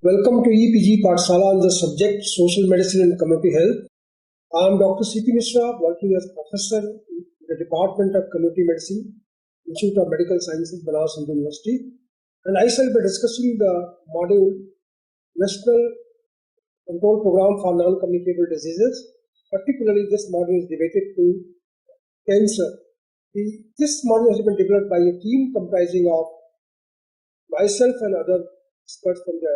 Welcome to EPG Pathshala on the subject Social Medicine and Community Health. I am Dr. C.P. Mishra, working as professor in the Department of Community Medicine, Institute of Medical Sciences, Banaras Hindu University, and I shall be discussing the module National Control Program for Non-Communicable Diseases. Particularly, this module is devoted to cancer. This module has been developed by a team comprising of myself and other experts from the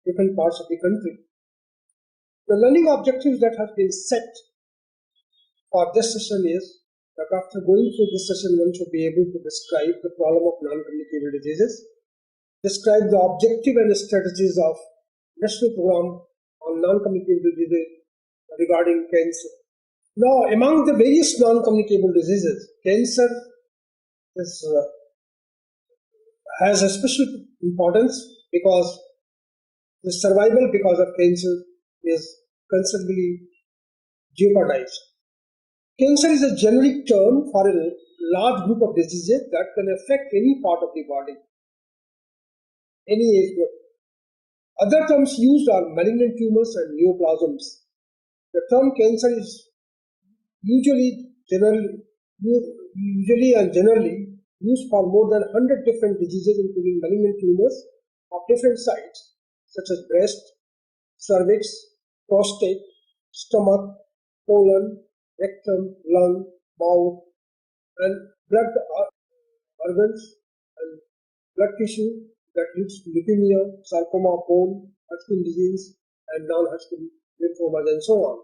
different parts of the country. The learning objectives that have been set for this session is that after going through this session, one should be able to describe the problem of non-communicable diseases, describe the objective and the strategies of national program on non-communicable diseases regarding cancer. Now, among the various non-communicable diseases, cancer has a special importance because the survival because of cancer is considerably jeopardized. Cancer is a generic term for a large group of diseases that can affect any part of the body, any age group. Other terms used are malignant tumors and neoplasms. The term cancer is usually and generally used for more than 100 different diseases, including malignant tumors of different sites, such as breast, cervix, prostate, stomach, colon, rectum, lung, mouth, and blood organs and blood tissue that leads to leukemia, sarcoma, bone, Hodgkin disease, and non-Hodgkin lymphomas, and so on.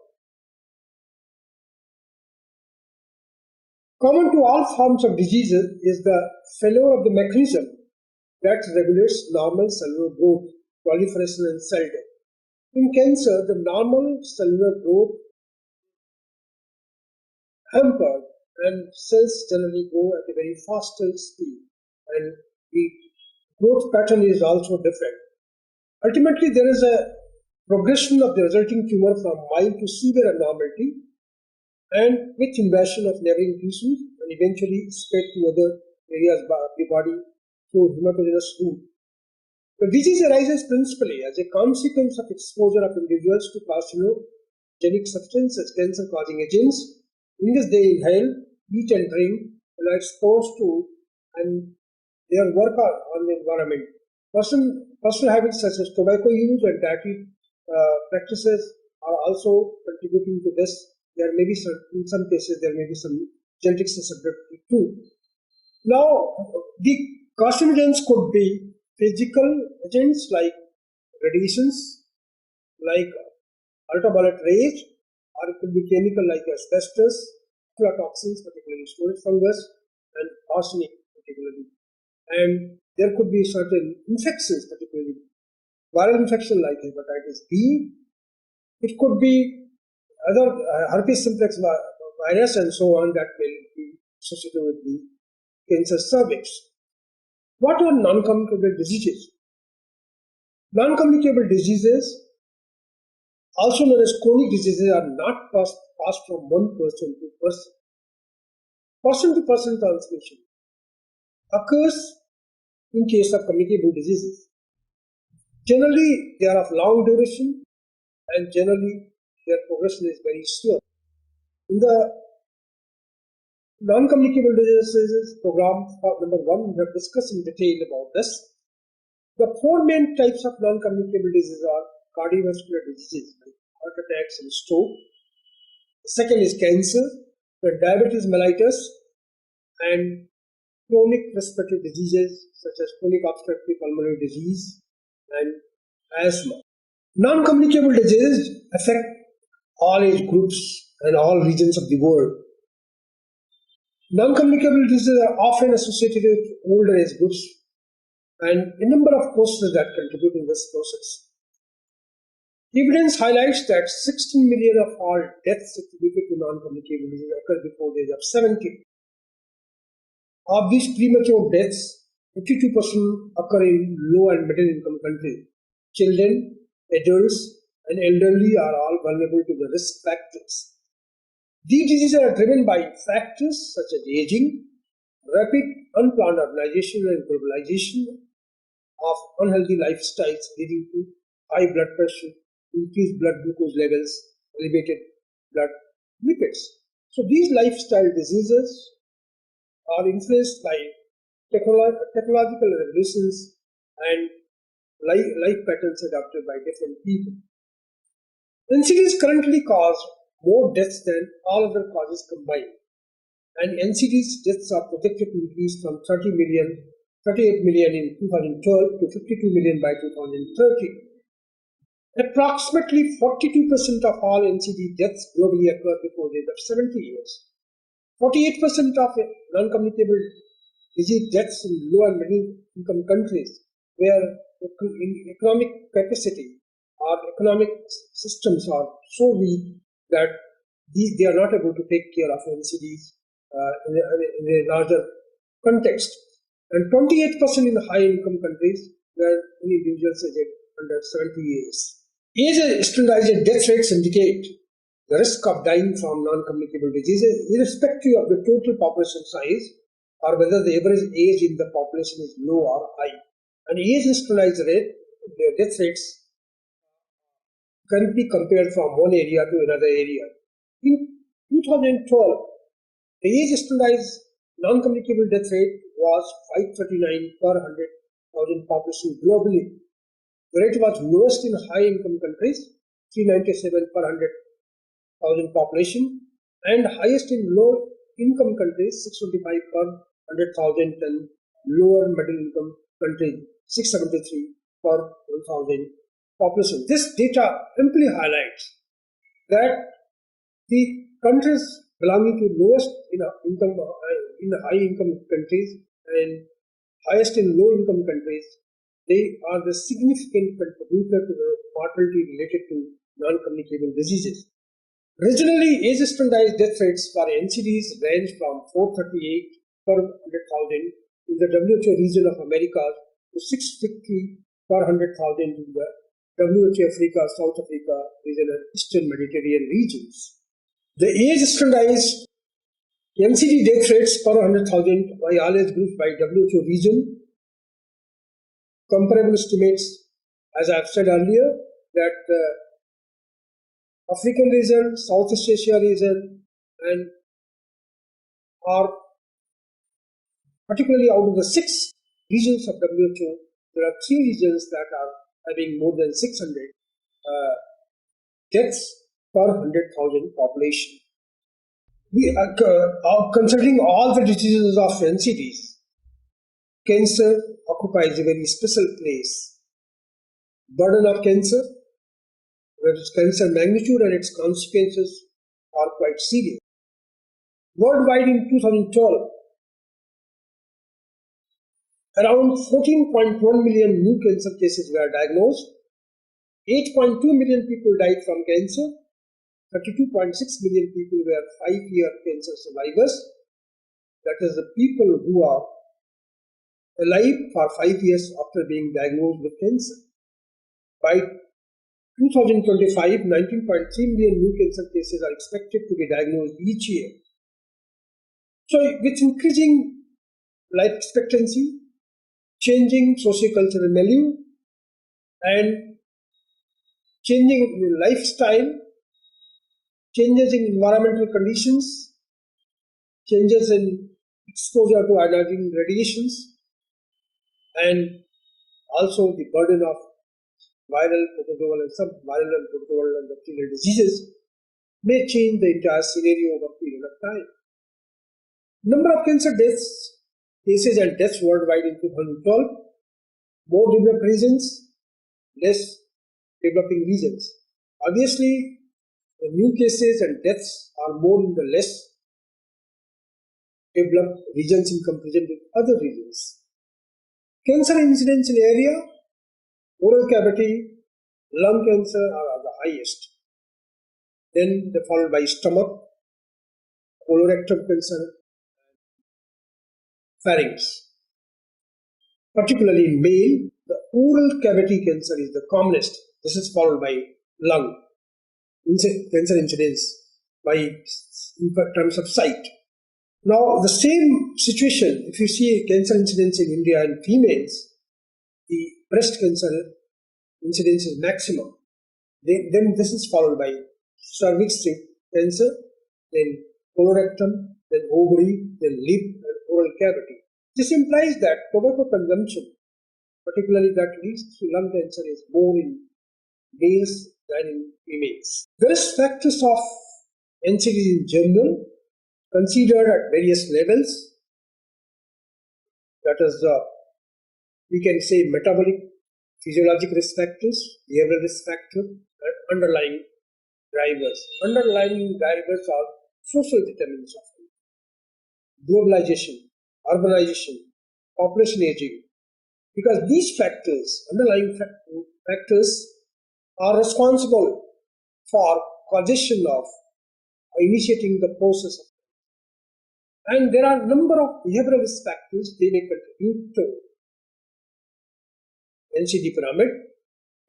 Common to all forms of diseases is the failure of the mechanism that regulates normal cellular growth, proliferation, and cell death. In cancer, the normal cellular growth hampered and cells generally grow at a very faster speed, and the growth pattern is also different. Ultimately, there is a progression of the resulting tumor from mild to severe abnormality and with invasion of neighboring tissues and eventually spread to other areas of the body through hematogenous route. The disease arises principally as a consequence of exposure of individuals to carcinogenic substances, cancer-causing agents, in which they inhale, eat and drink, and are exposed to, and their work on the environment. Personal habits such as tobacco use and dietary practices are also contributing to this. There may be in some cases there may be some genetic susceptibility too. Now, the carcinogens could be physical agents like radiations, like ultraviolet rays, or it could be chemical like asbestos, aflatoxins, particularly storage fungus, and arsenic, particularly. And there could be certain infections, particularly viral infection like hepatitis B. It could be other herpes simplex virus and so on that will be associated with the cancer cervix. What are non-communicable diseases? Non-communicable diseases, also known as chronic diseases, are not passed from one person to person. Person-to-person transmission occurs in case of communicable diseases. Generally, they are of long duration and generally their progression is very slow. In the non-communicable diseases program, number 1, we have discussed in detail about this. The 4 main types of non-communicable diseases are cardiovascular diseases, like heart attacks and stroke. The second is cancer, the diabetes mellitus, and chronic respiratory diseases such as chronic obstructive pulmonary disease and asthma. Non-communicable diseases affect all age groups and all regions of the world. Non-communicable diseases are often associated with older age groups and a number of causes that contribute in this process. Evidence highlights that 16 million of all deaths attributed to non-communicable diseases occur before the age of 70. Of these premature deaths, 52% occur in low and middle income countries. Children, adults, and elderly are all vulnerable to the risk factors. These diseases are driven by factors such as aging, rapid unplanned urbanization and globalization, of unhealthy lifestyles leading to high blood pressure, increased blood glucose levels, elevated blood lipids. So these lifestyle diseases are influenced by technological revolutions and life patterns adopted by different people. NCDs currently cause more deaths than all other causes combined, and NCDs deaths are projected to increase from 38 million in 2012 to 52 million by 2030. Approximately 42% of all NCD deaths globally occur before the age of 70 years. 48% of non-communicable disease deaths in low and middle income countries where economic capacity or economic systems are so weak that they are not able to take care of NCDs in a larger context. And 28% in high income countries where individuals aged under 70 years. Age standardized death rates indicate the risk of dying from non-communicable diseases irrespective of the total population size or whether the average age in the population is low or high. And age standardized death rates can be compared from one area to another area. In 2012, the age standardized non-communicable death rate was 539 per 100,000 population globally. The rate was lowest in high-income countries, 397 per 100,000 population, and highest in low-income countries, 625 per 100,000, and lower middle-income countries, 673 per 1,000 population. This data amply highlights that the countries belonging to lowest in high-income countries and highest in low-income countries, they are the significant contributor to the mortality related to non-communicable diseases. Regionally, age-standardized death rates for NCDs range from 438 per 100,000 in the WHO region of America to 650 per 100,000 in the WHO Africa, South Africa region and Eastern Mediterranean regions. The age-standardized NCD death rates per 100,000 by all age groups by WHO region. Comparable estimates, as I have said earlier, that African region, Southeast Asia region, and are particularly out of the 6 regions of WHO, there are 3 regions that are having more than 600 deaths per 100,000 population. We are considering all the diseases of NCDs. Cancer occupies a very special place. Burden of cancer, where its cancer magnitude and its consequences are quite serious. Worldwide in 2012, around 14.1 million new cancer cases were diagnosed. 8.2 million people died from cancer. 32.6 million people were 5-year cancer survivors. That is, the people who are alive for 5 years after being diagnosed with cancer. By 2025, 19.3 million new cancer cases are expected to be diagnosed each year. So, with increasing life expectancy, changing socio-cultural milieu, and changing lifestyle, changes in environmental conditions, changes in exposure to ionizing radiations, and also the burden of viral, protozoal, and sub-viral and protozoal and bacterial diseases may change the entire scenario over a period of time. Number of cancer deaths, cases and deaths worldwide in 2012, more developed regions, less developing regions. Obviously, the new cases and deaths are more in the less developed regions in comparison with other regions. Cancer incidence in area, oral cavity, lung cancer are the highest. Then followed by stomach, colorectal cancer, pharynx. Particularly in male, the oral cavity cancer is the commonest. This is followed by lung cancer incidence in terms of sight. Now, the same situation, if you see cancer incidence in India in females, the breast cancer incidence is maximum. Then this is followed by cervix cancer, then colorectal, then ovary, then lip and oral cavity. This implies that tobacco consumption, particularly that leads to lung cancer, is more in males than in females. The risk factors of NCDs in general, considered at various levels, that is, we can say metabolic, physiologic risk factors, behavioral risk factors, and underlying drivers. Underlying drivers are social determinants of health, globalization, urbanization, population aging, because these factors, underlying factors, are responsible for causation of initiating the process of, and there are a number of behavioral risk factors. They may contribute to NCD pyramid: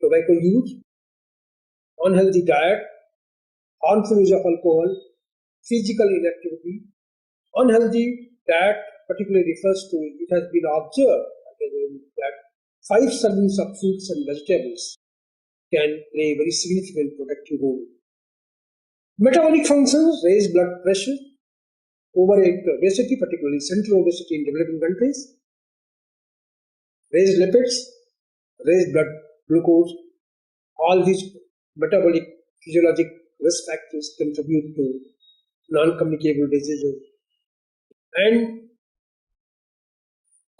tobacco use, unhealthy diet, harmful use of alcohol, physical inactivity. Unhealthy diet particularly refers to, it has been observed that 5 servings of fruits and vegetables can play a very significant protective role. Metabolic functions: raised blood pressure, overweight, obesity, particularly central obesity in developing countries, raised lipids, raised blood glucose. All these metabolic physiologic risk factors contribute to non-communicable diseases. And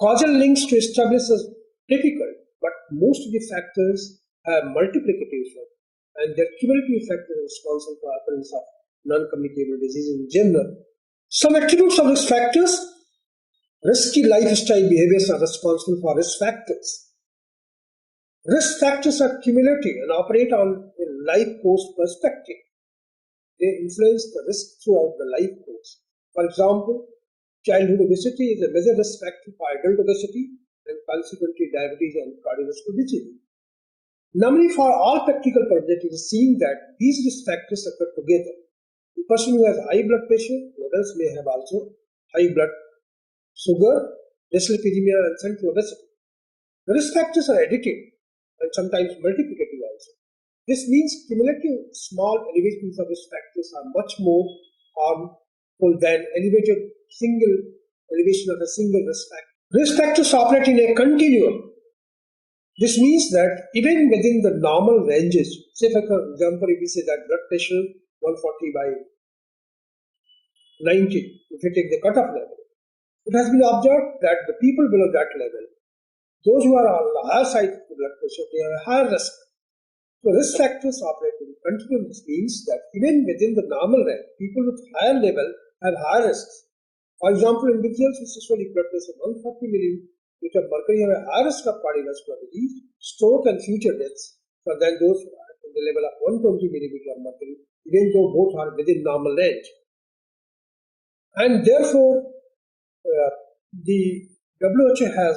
causal links to establish is difficult, but most of the factors have multiplicative effect, and their cumulative effect is responsible for occurrence of non-communicable disease in general. Some attributes of risk factors: risky lifestyle behaviors are responsible for risk factors. Risk factors are cumulative and operate on a life course perspective. They influence the risk throughout the life course. For example, childhood obesity is a major risk factor for adult obesity and consequently diabetes and cardiovascular disease. Normally, for all practical purposes, it is seen that these risk factors occur together. The person who has high blood pressure, adults may have also high blood sugar, dyslipidemia, and central obesity. The risk factors are additive and sometimes multiplicative also. This means cumulative small elevations of risk factors are much more harmful than elevated single elevation of a single risk factor. Risk factors operate in a continuum. This means that even within the normal ranges, say for example, if we say that blood pressure 140 by 90, if you take the cutoff level, it has been observed that the people below that level, those who are on the higher side of the blood pressure, they have a higher risk. So risk factors operate in continuum. This means that even within the normal range, people with higher level have higher risks. For example, individuals with systolic blood pressure 140 millimeter mercury have a higher risk of cardiovascular disease, stroke, and future deaths than those at the level of 120 millimeter mercury, even though both are within normal range. And therefore, the WHO has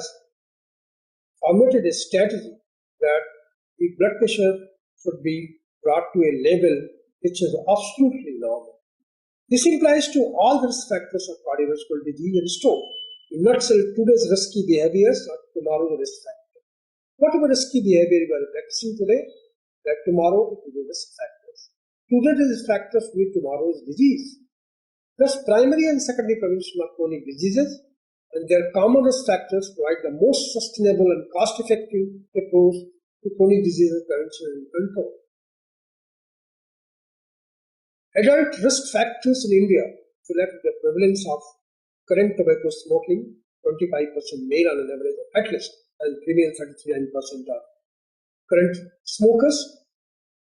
formulated a strategy that the blood pressure should be brought to a level which is absolutely normal. This implies to all the risk factors of cardiovascular disease and stroke. In nutshell, today's risky behaviors are tomorrow's risk factors. Whatever risky behavior you are practicing today, that tomorrow it will be risk factors. Today's risk factors will be tomorrow's disease. Thus, primary and secondary prevention of chronic diseases and their common risk factors provide the most sustainable and cost-effective approach to chronic diseases prevention and control. Adult risk factors in India reflect the prevalence of current tobacco smoking, 25% male on an average at least, and female 39% are current smokers.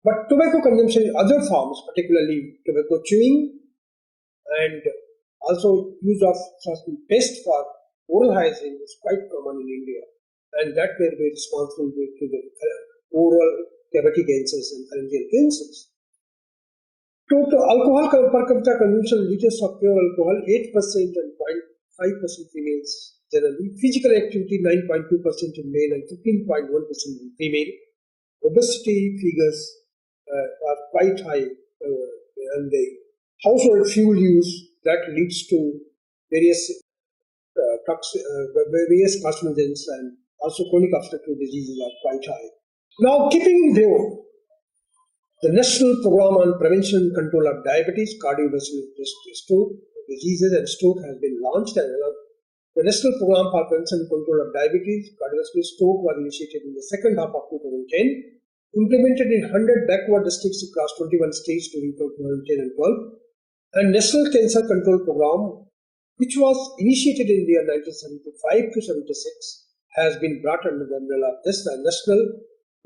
But tobacco consumption in other forms, particularly tobacco chewing, and also use of certain paste for oral hygiene is quite common in India, and that may be responsible to the oral cavity cancers and pharyngeal cancers. Total alcohol per capita consumption liters of pure alcohol 8% and 0.5% females generally. Physical activity 9.2% in male and 15.1% in female. Obesity figures are quite high, and the household fuel use that leads to various various carcinogens and also chronic obstructive diseases are quite high. Now, keeping in view the National Program on Prevention and Control of Diabetes, Cardiovascular Stroke Diseases and Stroke has been launched, and the National Program for Prevention and Control of Diabetes, Cardiovascular Stroke was initiated in the second half of 2010, implemented in 100 backward districts across 21 states during 2010 and 12, and National Cancer Control Program, which was initiated in the year 1975 to 76, has been brought under the umbrella of this National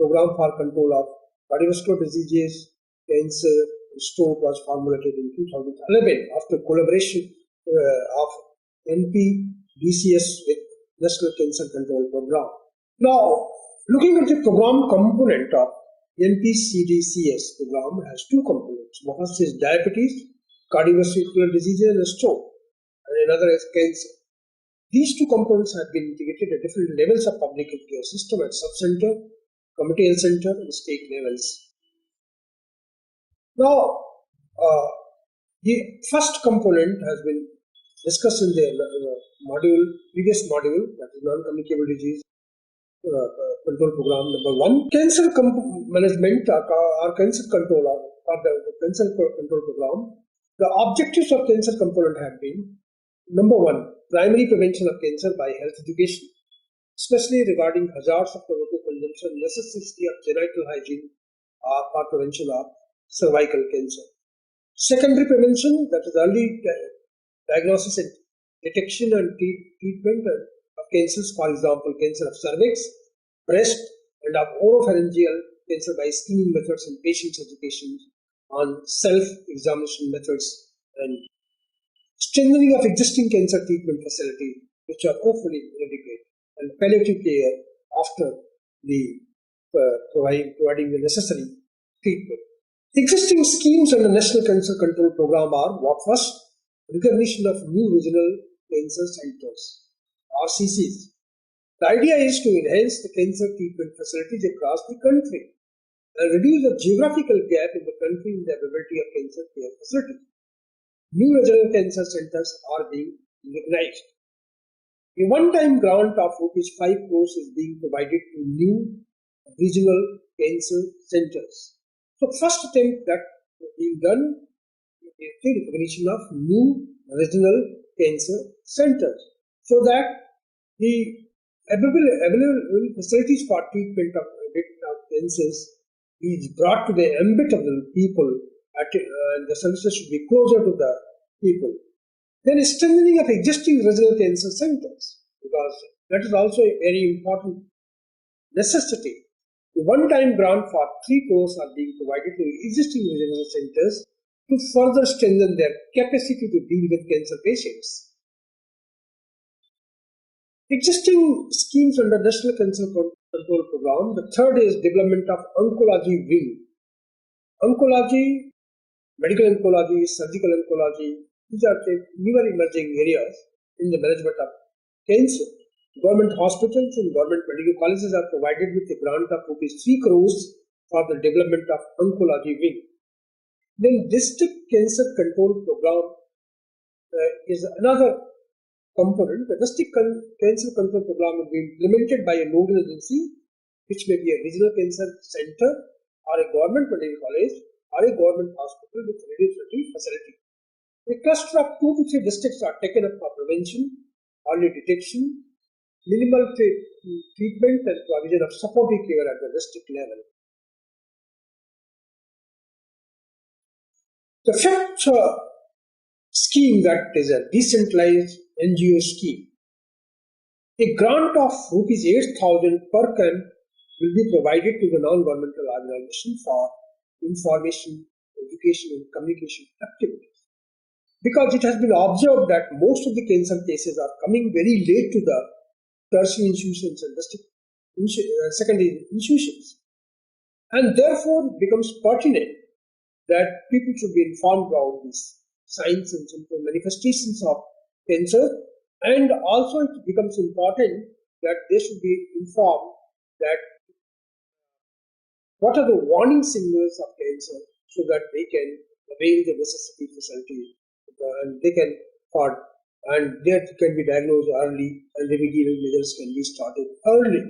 Program for Control of Cardiovascular Diseases, Cancer, and Stroke was formulated in 2011 after collaboration of NPDCS with National Cancer Control Program. Now, looking at the program component of NPCDCS program has two components. One is diabetes, cardiovascular diseases, and stroke, and another is cancer. These two components have been integrated at different levels of public healthcare system at sub-center, community health center, and state levels. Now, the first component has been discussed in the previous module, that is non-communicable disease control program number 1. Cancer management or cancer control or the cancer control program. The objectives of cancer component have been: number 1, primary prevention of cancer by health education, especially regarding hazards of tobacco consumption, necessity of genital hygiene for prevention of cervical cancer. Secondary prevention, that is early diagnosis and detection and treatment of cancers, for example, cancer of cervix, breast, and of oropharyngeal cancer by screening methods and patients' education on self-examination methods, and strengthening of existing cancer treatment facilities, which are hopefully inadequate, and palliative care after the providing the necessary treatment. Existing schemes under the National Cancer Control Program are: first, recognition of new regional cancer centers, RCCs. The idea is to enhance the cancer treatment facilities across the country and reduce the geographical gap in the country in the availability of cancer care facilities. New regional cancer centers are being recognized. A one-time grant of ₹5 crores is being provided to new regional cancer centers. So, first attempt that is being done is the recognition of new regional cancer centers, so that the available facilities for treatment of cancers is brought to the ambit of the people, and the services should be closer to the people. Then strengthening of existing regional cancer centers, because that is also a very important necessity. The one-time grant for 3 crores are being provided to existing regional centers to further strengthen their capacity to deal with cancer patients. Existing schemes under National Cancer Control Program. The third is development of oncology wing. Oncology, medical oncology, surgical oncology, these are the newer emerging areas in the management of cancer. Government hospitals and government medical colleges are provided with a grant of ₹3 crores for the development of oncology wing. Then district cancer control program is another component. The district cancer control program will be implemented by a nodal agency, which may be a regional cancer center or a government medical college or a government hospital with radiotherapy facility. A cluster of 2 to 3 districts are taken up for prevention, early detection, minimal treatment, and provision of supportive care at the district level. The fifth scheme, that is a decentralized NGO scheme. A grant of ₹8,000 per camp will be provided to the non-governmental organization for information, education, and communication activities. Because it has been observed that most of the cancer cases are coming very late to the tertiary institutions and secondary institutions, and therefore it becomes pertinent that people should be informed about these signs and symptom manifestations of cancer, and also it becomes important that they should be informed that what are the warning signals of cancer, so that they can avail the necessary facility and they can and that can be diagnosed early and remedial measures can be started early.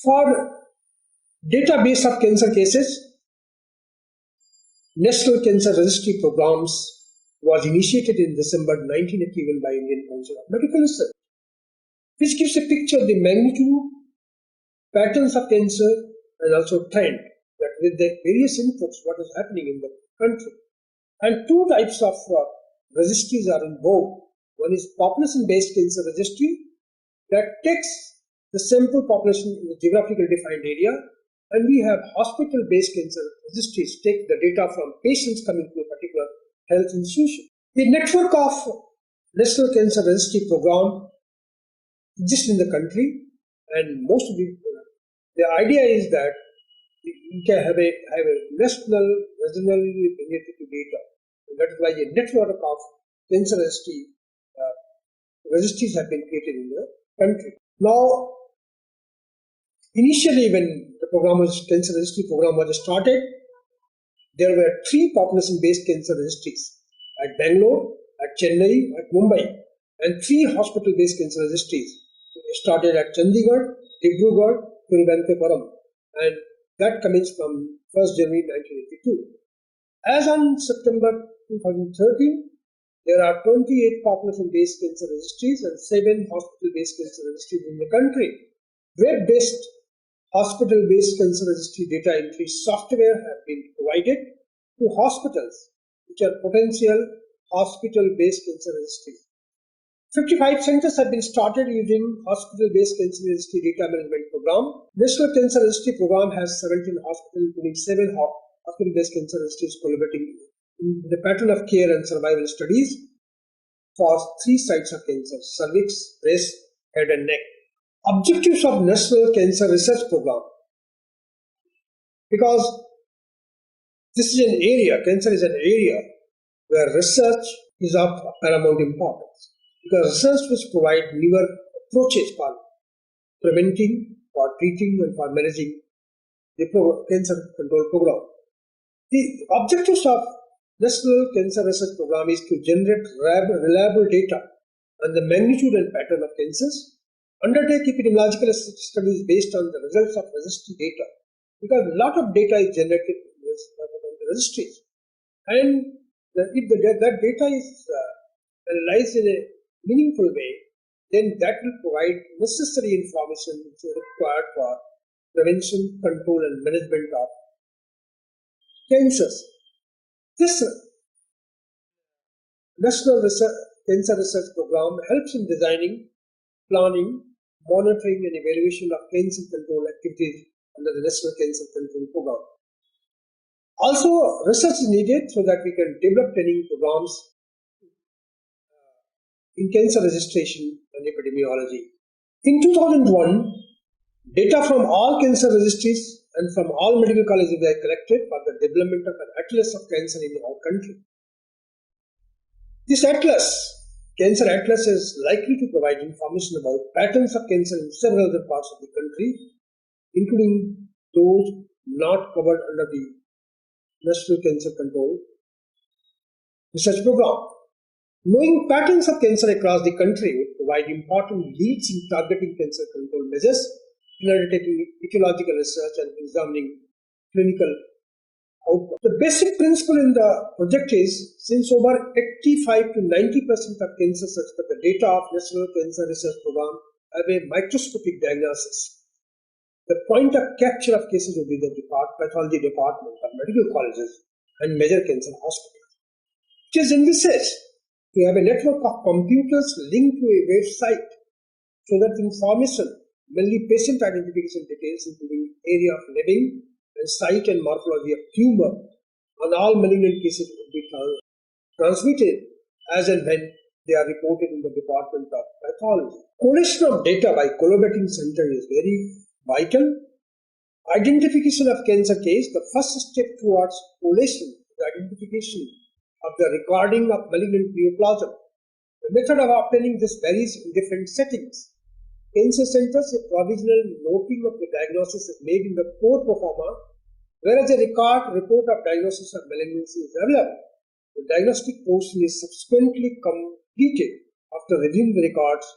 For database of cancer cases, National Cancer Registry Programs was initiated in December 1981 by Indian Council of Medical Research, which gives a picture of the magnitude, patterns of cancer, and also trend, that with the various inputs, what is happening in the country. And two types of registries are in vogue. One is population-based cancer registry that takes the sample population in a geographically defined area, and we have hospital-based cancer registries take the data from patients coming to a particular health institution. The network of National Cancer Registry Program exists in the country, and most of the idea is that we can have a national, regionally related to data. And that is why a network of cancer registries have been created in the country. Now, initially when the cancer registry program was started, there were 3 population-based cancer registries at Bangalore, at Chennai, at Mumbai, and 3 hospital-based cancer registries started at Chandigarh, Dibrugarh, Thiruvananthapuram, and that commenced from 1st January 1982. As on September 2013, there are 28 population-based cancer registries and 7 hospital-based cancer registries in the country. Web-based hospital-based cancer registry data entry software have been provided to hospitals, which are potential hospital-based cancer registries. 55 centers have been started using hospital-based cancer registry data management program. National Cancer Registry Program has 17 hospitals, including 7 hospital-based cancer registries collaborating in the pattern of care and survival studies for 3 sites of cancer: cervix, breast, head and neck. Objectives of National Cancer Research Program. Because this is an area, cancer is an area where research is of paramount importance. Because research must provide newer approaches for preventing, for treating, and for managing the cancer control program. The objectives of National Cancer Research Program is to generate reliable data on the magnitude and pattern of cancers, undertake epidemiological studies based on the results of registry data, because a lot of data is generated in the registries, and if that data is analyzed in a meaningful way, then that will provide necessary information which is required for prevention, control, and management of cancers. This National Cancer Research Program helps in designing, planning, monitoring, and evaluation of cancer control activities under the National Cancer Control Program. Also, research is needed so that we can develop training programs in cancer registration and epidemiology. In 2001, data from all cancer registries and from all medical colleges were collected for the development of an atlas of cancer in our country. This atlas, Cancer Atlas, is likely to provide information about patterns of cancer in several other parts of the country, including those not covered under the National Cancer Control Research Program. Knowing patterns of cancer across the country would provide important leads in targeting cancer control measures, in undertaking ecological research and examining clinical outcomes. The basic principle in the project is, since over 85 to 90% of cancers as per the data of National Cancer Research Program have a microscopic diagnosis, the point of capture of cases will be the pathology department of medical colleges and major cancer hospitals. It is envisaged to have a network of computers linked to a website so that information, mainly patient identification details, including area of living and site and morphology of tumor on all malignant cases, will be transmitted as and when they are reported in the Department of Pathology. Collation of data by collaborating center is very vital. Identification of cancer case, the first step towards collation, the identification of the recording of malignant neoplasm. The method of obtaining this varies in different settings. Cancer centers, a provisional noting of the diagnosis is made in the core pro forma, whereas a report of diagnosis of malignancy is available. The diagnostic portion is subsequently completed after reviewing the reports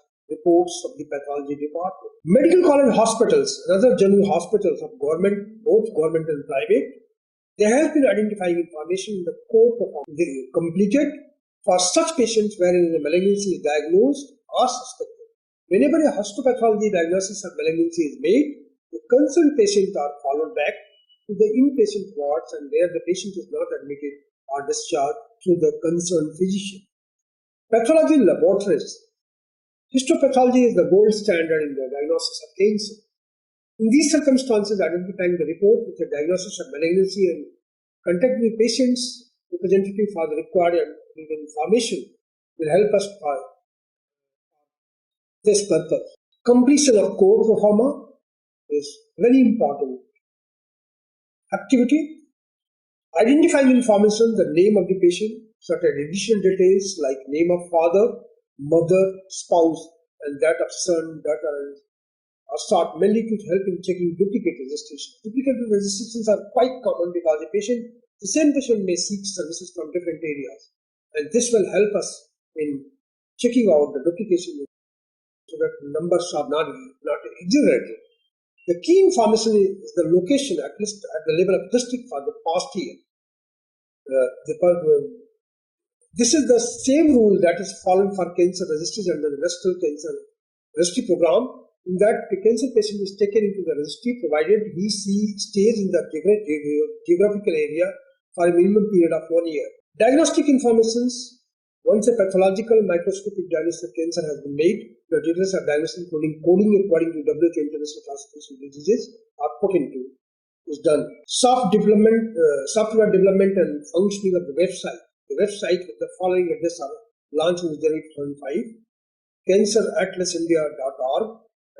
of the pathology department. Medical college hospitals and other general hospitals of government, both government and private, they help in identifying information in the code completed for such patients wherein the malignancy is diagnosed or suspected. Whenever a histopathology diagnosis of malignancy is made, the concerned patients are followed back to the inpatient wards and where the patient is not admitted or discharged through the concerned physician. Pathology laboratories. Histopathology is the gold standard in the diagnosis of cancer. In these circumstances, identifying the report with the diagnosis of malignancy and contacting the patient's representative for the required information will help us for this purpose. Completion of core pro forma is very important activity. Identifying information, the name of the patient, certain additional details like name of father, mother, spouse, and that of son, daughter, are sought mainly to help in checking duplicate registrations. Duplicate registrations are quite common because the same patient may seek services from different areas, and this will help us in checking out the duplication so that numbers are not exaggerated. The key information is the location, at least at the level of district for the past year. This is the same rule that is followed for cancer registries under the National Cancer Registry Program, in that the cancer patient is taken into the registry provided he stays in the geographical area for a minimum period of 1 year. Diagnostic informations. Once a pathological microscopic diagnosis of cancer has been made, the details of diagnosis including coding according to WHO International Classification of Diseases are put into is done. Software development and functioning of the website. The website with the following address are launched in January 2005: canceratlasindia.org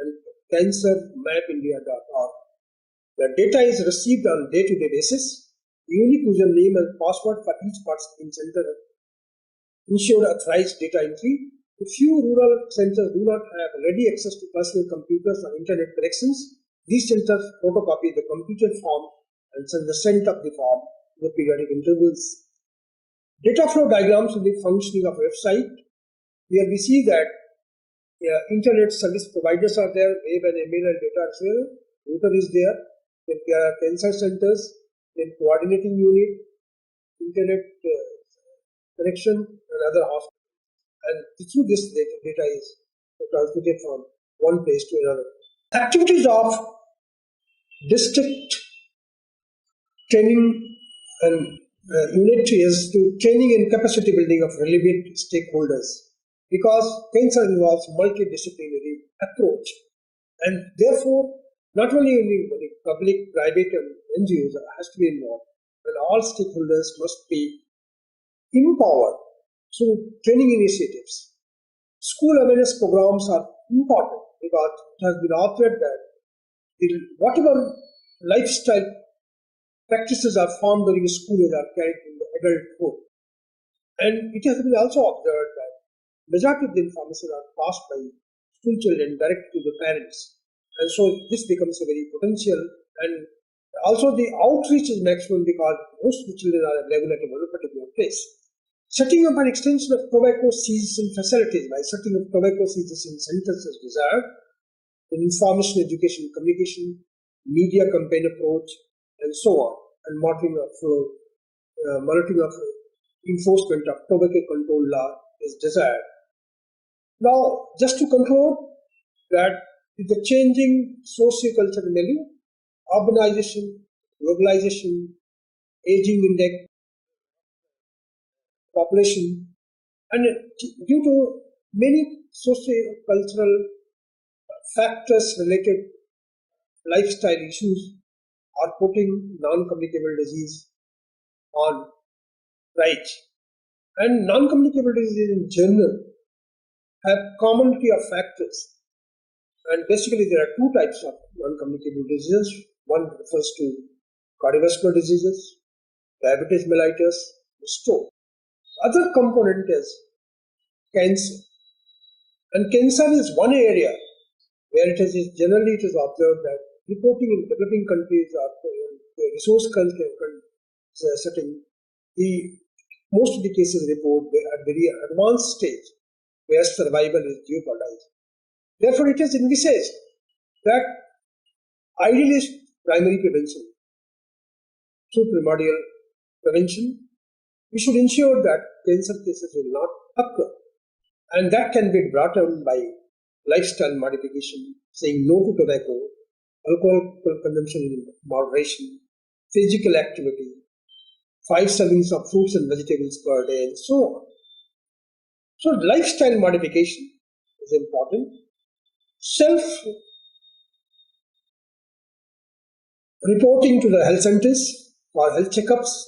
and cancermapindia.org. The data is received on day-to-day basis. The unique username and password for each participating center ensure authorized data entry. A few rural centers do not have ready access to personal computers or internet connections. These centers photocopy the completed form and send the sent of the form to the periodic intervals. Data flow diagrams of the functioning of website. Here we see that internet service providers are there, web and email and data are there, router is there, then there are cancer centers, then coordinating unit, internet connection and other hospitals. And through this data is transmitted from one place to another. Activities of district training and unit is to training and capacity building of relevant stakeholders, because cancer involves multidisciplinary approach, and therefore not only public, private and NGOs has to be involved, and all stakeholders must be empowered through training initiatives. School awareness programs are important because it has been observed that whatever lifestyle practices are formed during school age are carried in the adulthood. And it has been also observed that majority of the information are passed by school children direct to the parents. And so this becomes a very potential, and also the outreach is maximum because most of the children are available at a particular place. Setting up an extension of tobacco cessation facilities. By setting up tobacco cessation centers is desired. Information, education, communication, media campaign approach, and so on, and monitoring of enforcement of tobacco control law is desired. Now, just to conclude that with the changing socio-cultural milieu, urbanization, globalization, aging index, population, and due to many socio-cultural factors related lifestyle issues are putting non-communicable disease on right. And non-communicable diseases in general have commonality of factors. And basically there are two types of non-communicable diseases. One refers to cardiovascular diseases, diabetes mellitus, stroke. Other component is cancer. And cancer is one area where generally it is observed that reporting in developing countries or resource setting, the most of the cases report at very advanced stage where survival is jeopardized. Therefore, it is envisaged that ideally primary prevention, through primordial prevention, we should ensure that cancer cases will not occur. And that can be brought on by lifestyle modification, saying no to tobacco, alcohol consumption in moderation, physical activity, 5 servings of fruits and vegetables per day, and so on. So lifestyle modification is important. Self-reporting to the health centers for health checkups,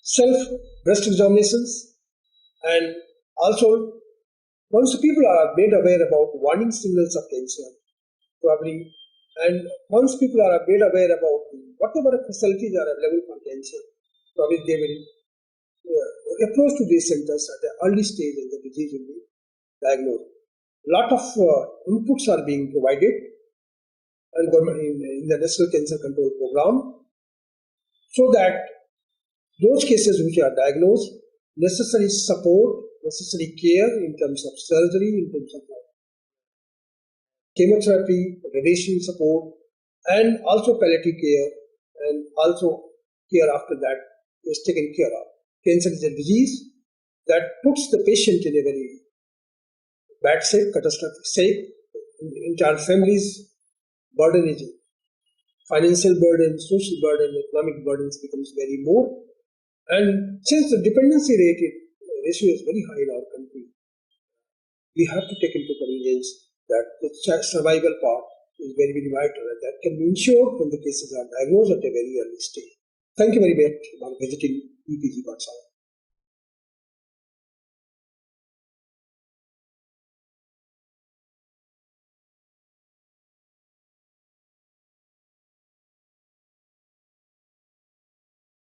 self-breast examinations, and also once people are made aware about warning signals of cancer, probably, and once people are made aware about whatever facilities are available for cancer, probably they will approach to these centers at the early stage and the disease will be diagnosed. A lot of inputs are being provided and government in the National Cancer Control Program, so that those cases which are diagnosed, necessary support, necessary care in terms of surgery, in terms of chemotherapy, radiation support, and also palliative care, and also care after that is taken care of. Cancer is a disease that puts the patient in a very bad state, catastrophic state. Entire families' burden is financial burden, social burden, economic burdens becomes very more. And since the dependency ratio is very high in our country, we have to take into cognizance that the survival part is very, very vital, and that can be ensured when the cases are diagnosed at a very early stage. Thank you very much for visiting EPG Pathshala.